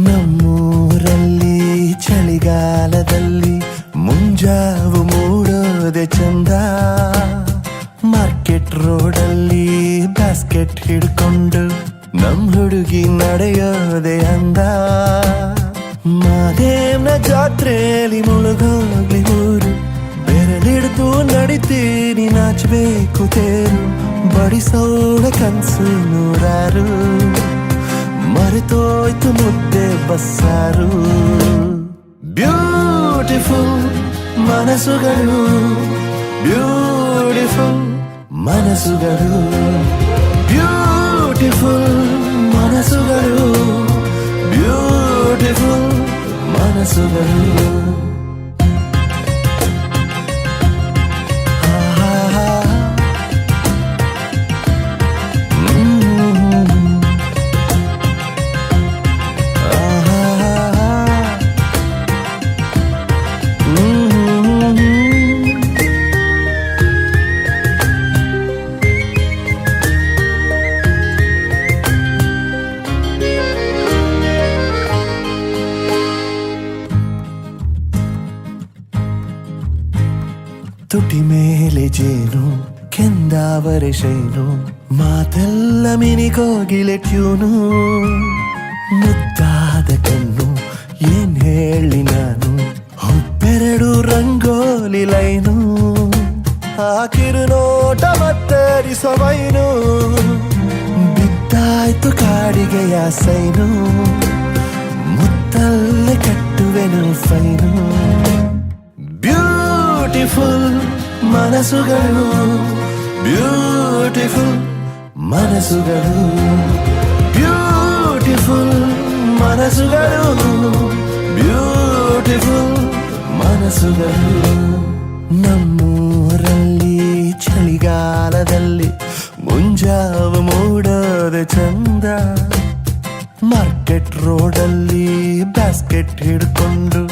ನಮ್ಮೂರಲ್ಲಿ ಚಳಿಗಾಲದಲ್ಲಿ ಮುಂಜಾವು ಮೂಡೋದೆ ಚಂದ. ಮಾರ್ಕೆಟ್ ರೋಡಲ್ಲಿ ಬಾಸ್ಕೆಟ್ ಹಿಡ್ಕೊಂಡು ನಮ್ ಹುಡುಗಿ ನಡೆಯೋದೆ ಅಂದ. ಮಾದೇವ್ನ ಜಾತ್ರೆಯಲ್ಲಿ ಮುಳುಗೋಗ್ಲಿ ಊರು, ಬೆರಳಿಡ್ದು ನಡಿತೀನಿ ನಾಚಬೇಕು ತೇರು. ಬಡಿಸೋಳ ಕನ್ಸು ನೂರಾರು, ಮರೆತೋಯ್ತು ಮುದ್ದೆ ಬಸ್ಸಾರು. ಬ್ಯೂಟಿಫುಲ್ ಮನಸ್ಸುಗಳು, ಬ್ಯೂಟಿಫುಲ್ ಮನಸ್ಸುಗಳು, ಬ್ಯೂಟಿಫುಲ್ ಮನಸ್ಸುಗಳು, ಬ್ಯೂಟಿಫುಲ್ ಮನಸ್ಸುಗಳು. ತುಟಿ ಮೇಲೆ ಜೇನು ಕೆಂದಾವರೆ ಶೈನು, ಮಾತೆಲ್ಲ ಮಿನಿಗೋಗಿಲೆ ಟ್ಯೂನು. ಮುದ್ದಾದ ಕಣ್ಣು ಏನ್ ಹೇಳಿ ನಾನು, ಹುಬ್ಬೆರಡು ರಂಗೋಲಿ ಲೈನು. ಹಾಕಿರು ನೋಟ ಮತ್ತರಿಸೋ ವೈನು, ಬಿದ್ದಾಯ್ತು ಕಾಡಿಗೆಯ ಸೈನು. ಮುತ್ತಲ್ಲೇ ಕಟ್ಟುವೆನು ಫೈನು. ಬ್ಯೂಟಿಫುಲ್ ಮನಸ್ಸುಗಳು, ಬ್ಯೂಟಿಫುಲ್ ಮನಸ್ಸುಗಳು, ಬ್ಯೂಟಿಫುಲ್ ಮನಸ್ಸುಗಳು, ಬ್ಯೂಟಿಫುಲ್ ಮನಸ್ಸುಗಳು. ನಮ್ಮೂರಲ್ಲಿ ಚಳಿಗಾಲದಲ್ಲಿ ಮುಂಜಾವು ಮೂಡೋದೆ ಚಂದ. ಮಾರ್ಕೆಟ್ ರೋಡಲ್ಲಿ ಬಾಸ್ಕೆಟ್ ಹಿಡ್ಕೊಂಡು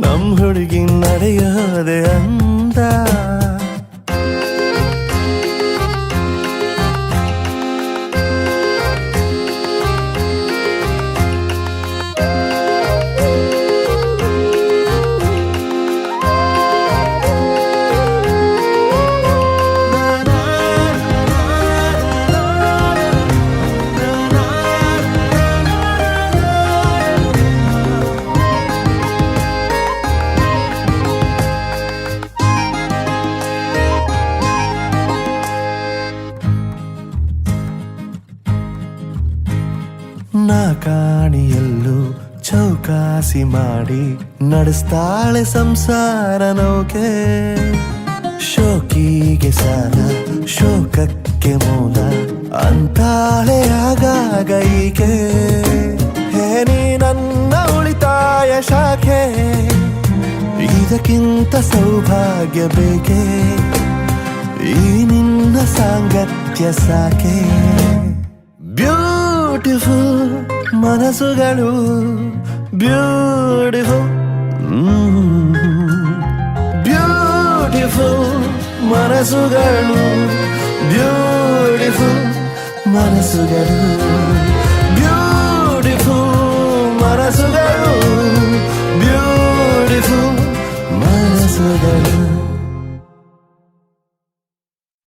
ನಮ್ ಹುಡುಗಿ ನಡೆಯೋದೆ ಅಂದ. ನಾ ಕಾಣಿಯಲ್ಲೂ ಚೌಕಾಸಿ ಮಾಡಿ ನಡೆಸ್ತಾಳೆ ಸಂಸಾರ ನೌಕೆ. ಶೋಕಿಗೆ ಸಾಲ ಶೋಕಕ್ಕೆ ಮೂಲ ಅಂತಾಳೆ ಆಗಾಗ ಈಕೆ. ಹೇ ನೀ ನನ್ನ ಉಳಿತಾಯ ಶಾಖೆ, ಇದಕ್ಕಿಂತ ಸೌಭಾಗ್ಯ ಬೇಕೆ, ಈ ನಿನ್ನ ಸಾಂಗತ್ಯ ಸಾಕೆ. ಬ್ಯೂಟಿಫುಲ್ ಮನಸ್ಸುಗಳು, ಬ್ಯೂಟಿಫುಲ್ ಬ್ಯೂಟಿಫುಲ್ ಮನಸ್ಸುಗಳು, ಬ್ಯೂಟಿಫುಲ್ ಮನಸ್ಸುಗಳು,